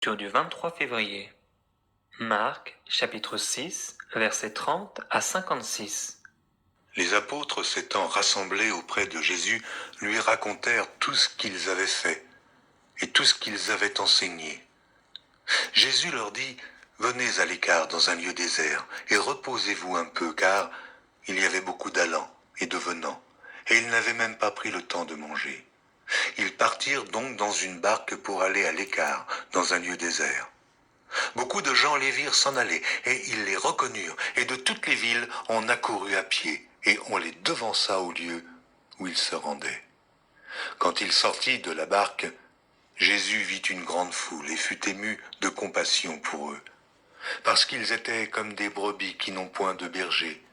lecture du 23 février. Marc, chapitre 6, versets 30 à 56. Les apôtres s'étant rassemblés auprès de Jésus, lui racontèrent tout ce qu'ils avaient fait et tout ce qu'ils avaient enseigné. Jésus leur dit, « Venez à l'écart dans un lieu désert et reposez-vous un peu, car il y avait beaucoup d'allants et de venants, et ils n'avaient même pas pris le temps de manger. » Ils partirent donc dans une barque pour aller à l'écart, dans un lieu désert. Beaucoup de gens les virent s'en aller, et ils les reconnurent, et de toutes les villes on accourut à pied, et on les devança au lieu où ils se rendaient. Quand il sortit de la barque, Jésus vit une grande foule et fut ému de compassion pour eux, parce qu'ils étaient comme des brebis qui n'ont point de berger,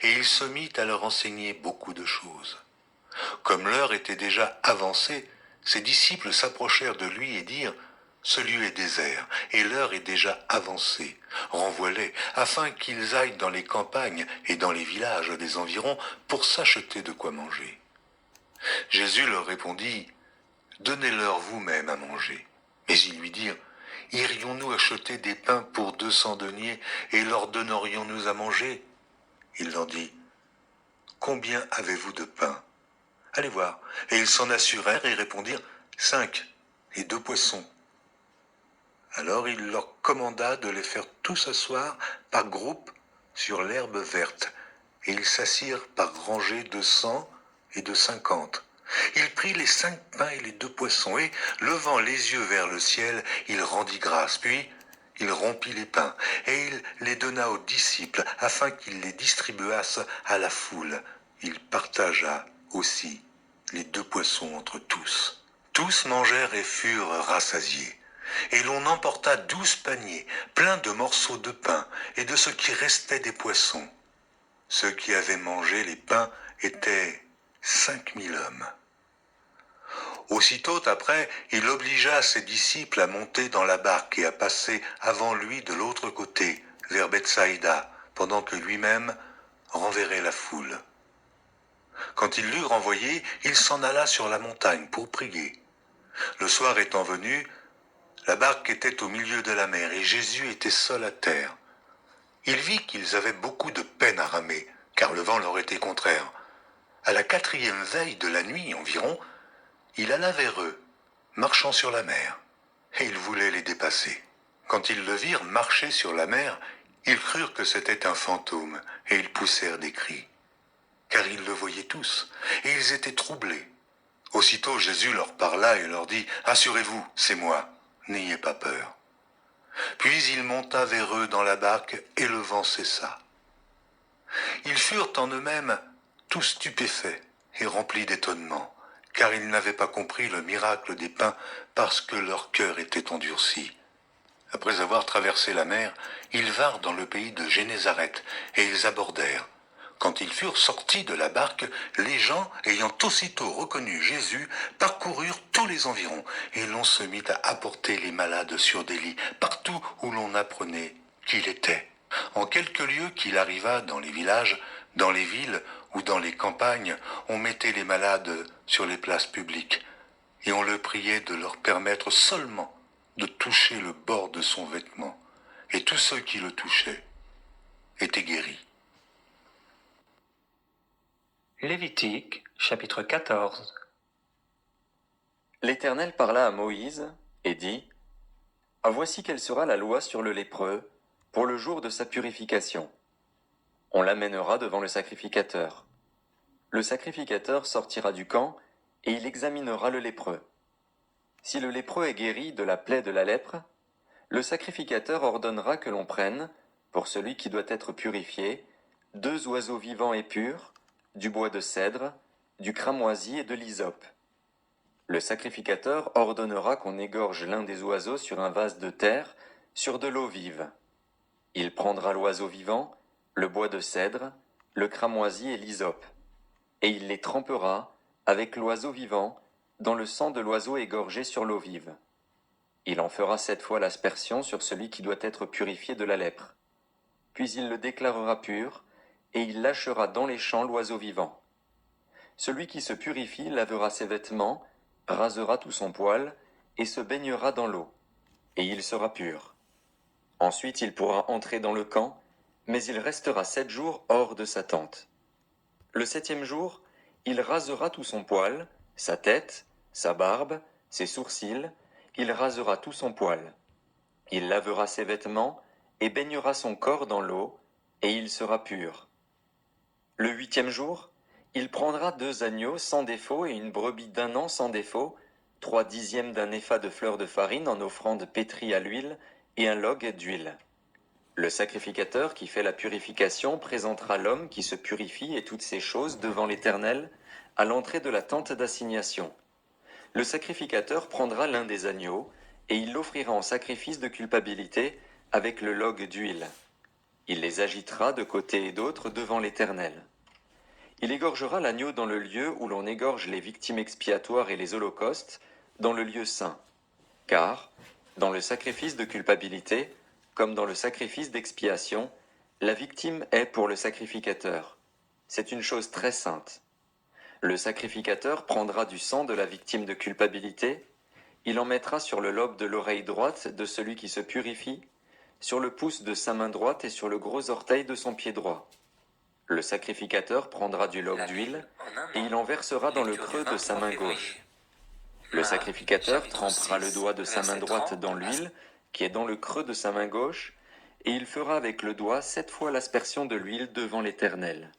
et il se mit à leur enseigner beaucoup de choses. Comme l'heure était déjà avancée, ses disciples s'approchèrent de lui et dirent, « Ce lieu est désert, et l'heure est déjà avancée. Renvoie-les, afin qu'ils aillent dans les campagnes et dans les villages des environs pour s'acheter de quoi manger. » Jésus leur répondit, « Donnez-leur vous-même à manger. » Mais ils lui dirent, « Irions-nous acheter des pains pour 200 deniers et leur donnerions-nous à manger ?» Il leur dit, « Combien avez-vous de pain ? Allez voir. » Et ils s'en assurèrent et répondirent, 5 et 2 poissons. Alors il leur commanda de les faire tous asseoir par groupes sur l'herbe verte, et ils s'assirent par rangées de 100 et de 50. Il prit les 5 pains et les 2 poissons, et, levant les yeux vers le ciel, il rendit grâce. Puis il rompit les pains, et il les donna aux disciples, afin qu'ils les distribuassent à la foule. Il partagea aussi les 2 poissons entre tous. Tous mangèrent et furent rassasiés. Et l'on emporta 12 paniers, pleins de morceaux de pain et de ce qui restait des poissons. Ceux qui avaient mangé les pains étaient 5000 hommes. Aussitôt après, il obligea ses disciples à monter dans la barque et à passer avant lui de l'autre côté, vers Bethsaïda, pendant que lui-même renverrait la foule. Quand il l'eut renvoyé, il s'en alla sur la montagne pour prier. Le soir étant venu, la barque était au milieu de la mer et Jésus était seul à terre. Il vit qu'ils avaient beaucoup de peine à ramer, car le vent leur était contraire. À la 4e veille de la nuit environ, il alla vers eux, marchant sur la mer, et il voulait les dépasser. Quand ils le virent marcher sur la mer, ils crurent que c'était un fantôme, et ils poussèrent des cris, car ils le voyaient tous, et ils étaient troublés. Aussitôt Jésus leur parla et leur dit, « Assurez-vous, c'est moi, n'ayez pas peur. » Puis il monta vers eux dans la barque, et le vent cessa. Ils furent en eux-mêmes tous stupéfaits et remplis d'étonnement, car ils n'avaient pas compris le miracle des pains parce que leur cœur était endurci. Après avoir traversé la mer, ils vinrent dans le pays de Génézareth, et ils abordèrent. Quand ils furent sortis de la barque, les gens, ayant aussitôt reconnu Jésus, parcoururent tous les environs, et l'on se mit à apporter les malades sur des lits, partout où l'on apprenait qu'il était. En quelques lieux qu'il arriva dans les villages, dans les villes ou dans les campagnes, on mettait les malades sur les places publiques, et on le priait de leur permettre seulement de toucher le bord de son vêtement, et tous ceux qui le touchaient étaient guéris. Lévitique, chapitre 14. L'Éternel parla à Moïse et dit, « Voici quelle sera la loi sur le lépreux pour le jour de sa purification. On l'amènera devant le sacrificateur. Le sacrificateur sortira du camp et il examinera le lépreux. Si le lépreux est guéri de la plaie de la lèpre, le sacrificateur ordonnera que l'on prenne, pour celui qui doit être purifié, 2 oiseaux vivants et purs, du bois de cèdre, du cramoisi et de l'hysope. Le sacrificateur ordonnera qu'on égorge l'un des oiseaux sur un vase de terre, sur de l'eau vive. Il prendra l'oiseau vivant, le bois de cèdre, le cramoisi et l'hysope, et il les trempera, avec l'oiseau vivant, dans le sang de l'oiseau égorgé sur l'eau vive. Il en fera 7 fois l'aspersion sur celui qui doit être purifié de la lèpre. Puis il le déclarera pur, et il lâchera dans les champs l'oiseau vivant. Celui qui se purifie lavera ses vêtements, rasera tout son poil, et se baignera dans l'eau. et il sera pur. Ensuite il pourra entrer dans le camp, mais il restera 7 jours hors de sa tente. Le 7e jour, il rasera tout son poil, sa tête, sa barbe, ses sourcils, il rasera tout son poil. Il lavera ses vêtements et baignera son corps dans l'eau, et il sera pur. Le 8e jour, il prendra 2 agneaux sans défaut et une brebis d'1 an sans défaut, 3/10 d'un épha de fleur de farine en offrande pétrie à l'huile et un log d'huile. Le sacrificateur qui fait la purification présentera l'homme qui se purifie et toutes ces choses devant l'Éternel à l'entrée de la tente d'assignation. Le sacrificateur prendra l'un des agneaux et il l'offrira en sacrifice de culpabilité avec le log d'huile. Il les agitera de côté et d'autre devant l'Éternel. Il égorgera l'agneau dans le lieu où l'on égorge les victimes expiatoires et les holocaustes, dans le lieu saint. Car, dans le sacrifice de culpabilité, comme dans le sacrifice d'expiation, la victime est pour le sacrificateur. C'est une chose très sainte. Le sacrificateur prendra du sang de la victime de culpabilité, il en mettra sur le lobe de l'oreille droite de celui qui se purifie, sur le pouce de sa main droite et sur le gros orteil de son pied droit. Le sacrificateur prendra du log d'huile et il en versera dans le creux de sa main gauche. Le sacrificateur trempera le doigt de sa main droite dans l'huile, qui est dans le creux de sa main gauche, et il fera avec le doigt 7 fois l'aspersion de l'huile devant l'Éternel.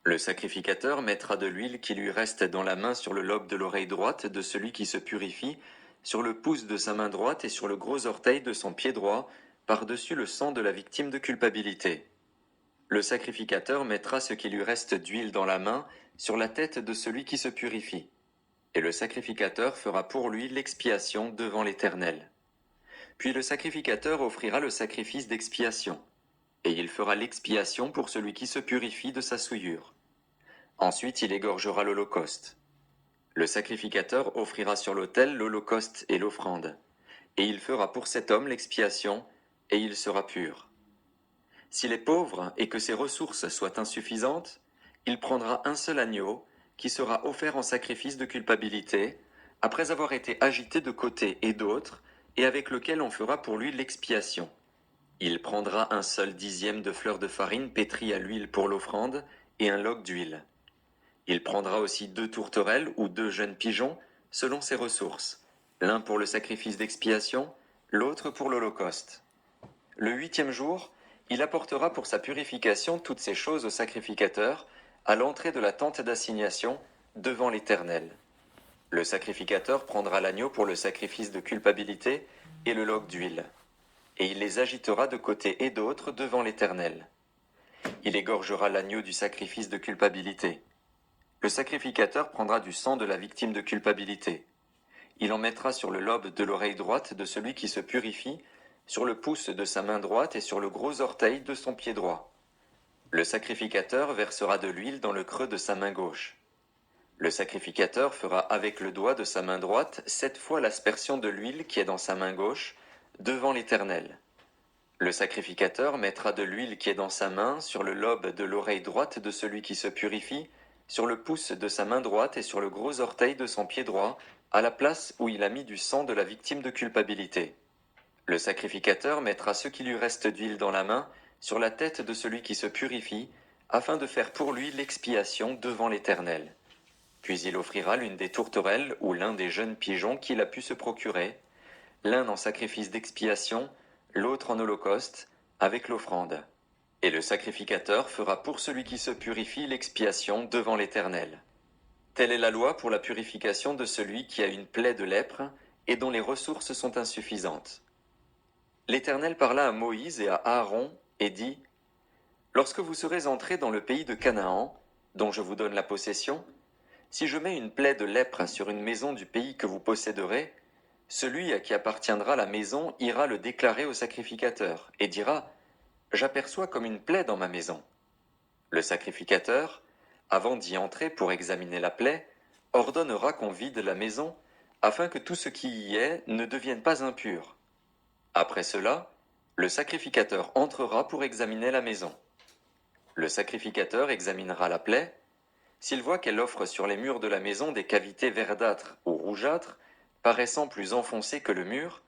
Le sacrificateur mettra de l'huile qui lui reste dans la main sur le lobe de l'oreille droite de celui qui se purifie, sur le pouce de sa main droite et sur le gros orteil de son pied droit, par-dessus le sang de la victime de culpabilité. Le sacrificateur mettra ce qui lui reste d'huile dans la main sur la tête de celui qui se purifie. Et le sacrificateur fera pour lui l'expiation devant l'Éternel. Puis le sacrificateur offrira le sacrifice d'expiation, et il fera l'expiation pour celui qui se purifie de sa souillure. Ensuite il égorgera l'holocauste. Le sacrificateur offrira sur l'autel l'holocauste et l'offrande, et il fera pour cet homme l'expiation, et il sera pur. S'il est pauvre et que ses ressources soient insuffisantes, il prendra un seul agneau, qui sera offert en sacrifice de culpabilité, après avoir été agité de côté et d'autre, et avec lequel on fera pour lui l'expiation. Il prendra un seul 10e de fleur de farine pétrie à l'huile pour l'offrande, et un log d'huile. Il prendra aussi 2 tourterelles ou 2 jeunes pigeons, selon ses ressources, l'un pour le sacrifice d'expiation, l'autre pour l'holocauste. Le 8e jour, il apportera pour sa purification toutes ces choses au sacrificateur, à l'entrée de la tente d'assignation, devant l'Éternel. Le sacrificateur prendra l'agneau pour le sacrifice de culpabilité et le log d'huile, et il les agitera de côté et d'autre devant l'Éternel. Il égorgera l'agneau du sacrifice de culpabilité. Le sacrificateur prendra du sang de la victime de culpabilité. Il en mettra sur le lobe de l'oreille droite de celui qui se purifie, sur le pouce de sa main droite et sur le gros orteil de son pied droit. Le sacrificateur versera de l'huile dans le creux de sa main gauche. Le sacrificateur fera avec le doigt de sa main droite 7 fois l'aspersion de l'huile qui est dans sa main gauche, devant l'Éternel. Le sacrificateur mettra de l'huile qui est dans sa main sur le lobe de l'oreille droite de celui qui se purifie, sur le pouce de sa main droite et sur le gros orteil de son pied droit, à la place où il a mis du sang de la victime de culpabilité. Le sacrificateur mettra ce qui lui reste d'huile dans la main sur la tête de celui qui se purifie, afin de faire pour lui l'expiation devant l'Éternel. Puis il offrira l'une des tourterelles ou l'un des jeunes pigeons qu'il a pu se procurer, l'un en sacrifice d'expiation, l'autre en holocauste, avec l'offrande. Et le sacrificateur fera pour celui qui se purifie l'expiation devant l'Éternel. Telle est la loi pour la purification de celui qui a une plaie de lèpre et dont les ressources sont insuffisantes. L'Éternel parla à Moïse et à Aaron et dit : Lorsque vous serez entrés dans le pays de Canaan, dont je vous donne la possession, si je mets une plaie de lèpre sur une maison du pays que vous posséderez, celui à qui appartiendra la maison ira le déclarer au sacrificateur et dira : J'aperçois comme une plaie dans ma maison. Le sacrificateur, avant d'y entrer pour examiner la plaie, ordonnera qu'on vide la maison, afin que tout ce qui y est ne devienne pas impur. Après cela, le sacrificateur entrera pour examiner la maison. Le sacrificateur examinera la plaie. S'il voit qu'elle offre sur les murs de la maison des cavités verdâtres ou rougeâtres, paraissant plus enfoncées que le mur,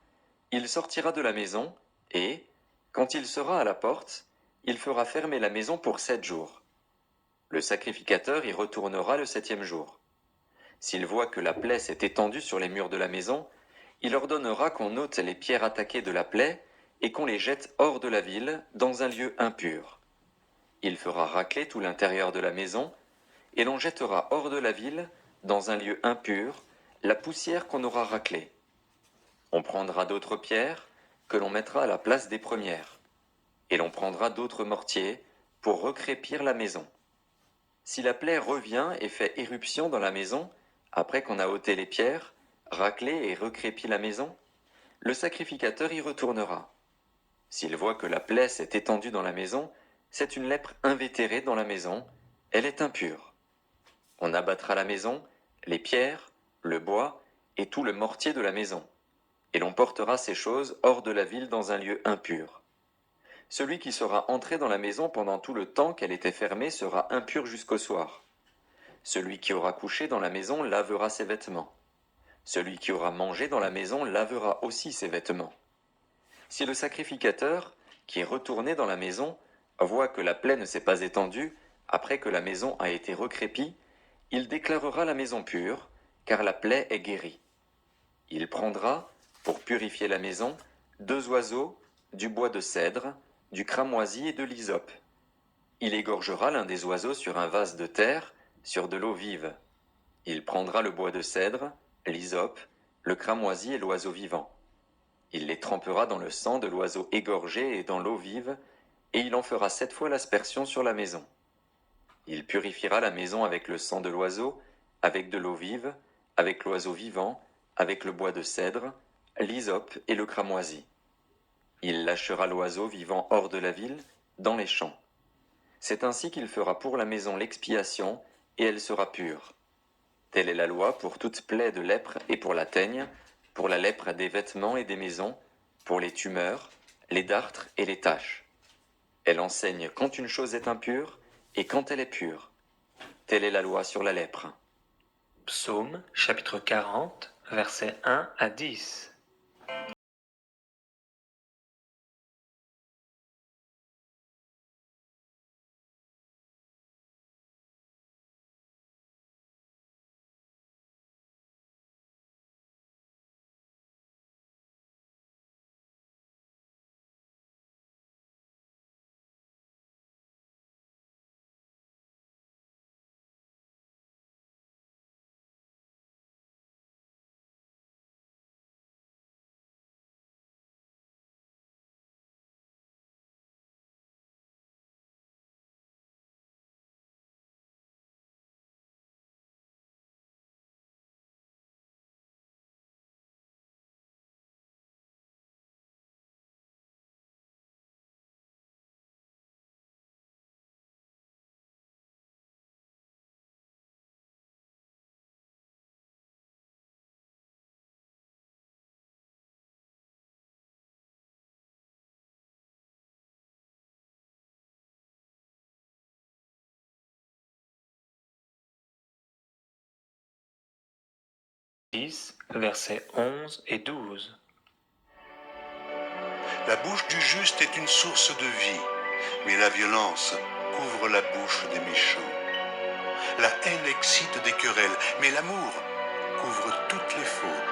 Il sortira de la maison, et, quand il sera à la porte, il fera fermer la maison pour 7 jours. Le sacrificateur y retournera le 7e jour. S'il voit que la plaie s'est étendue sur les murs de la maison, il ordonnera qu'on ôte les pierres attaquées de la plaie et qu'on les jette hors de la ville, dans un lieu impur. Il fera racler tout l'intérieur de la maison, et l'on jettera hors de la ville, dans un lieu impur, la poussière qu'on aura raclée. On prendra d'autres pierres, que l'on mettra à la place des premières, et l'on prendra d'autres mortiers, pour recrépir la maison. Si la plaie revient et fait éruption dans la maison, après qu'on a ôté les pierres, raclé et recrépi la maison, le sacrificateur y retournera. S'il voit que la plaie s'est étendue dans la maison, c'est une lèpre invétérée dans la maison, elle est impure. On abattra la maison, les pierres, le bois et tout le mortier de la maison, et l'on portera ces choses hors de la ville dans un lieu impur. Celui qui sera entré dans la maison pendant tout le temps qu'elle était fermée sera impur jusqu'au soir. Celui qui aura couché dans la maison lavera ses vêtements. Celui qui aura mangé dans la maison lavera aussi ses vêtements. Si le sacrificateur, qui est retourné dans la maison, voit que la plaie ne s'est pas étendue, après que la maison a été recrépie, il déclarera la maison pure, car la plaie est guérie. Il prendra, pour purifier la maison, 2 oiseaux, du bois de cèdre, du cramoisi et de l'hysope. Il égorgera l'un des oiseaux sur un vase de terre, sur de l'eau vive. Il prendra le bois de cèdre, l'hysope, le cramoisi et l'oiseau vivant. Il les trempera dans le sang de l'oiseau égorgé et dans l'eau vive, et il en fera 7 fois l'aspersion sur la maison. Il purifiera la maison avec le sang de l'oiseau, avec de l'eau vive, avec l'oiseau vivant, avec le bois de cèdre, l'hysope et le cramoisi. Il lâchera l'oiseau vivant hors de la ville, dans les champs. C'est ainsi qu'il fera pour la maison l'expiation, et elle sera pure. Telle est la loi pour toute plaie de lèpre et pour la teigne, pour la lèpre des vêtements et des maisons, pour les tumeurs, les dartres et les taches. Elle enseigne quand une chose est impure et quand elle est pure. Telle est la loi sur la lèpre. Psaume chapitre 40, versets 1 à 10. Versets 11 et 12. La bouche du juste est une source de vie, mais la violence couvre la bouche des méchants. La haine excite des querelles, mais l'amour couvre toutes les fautes.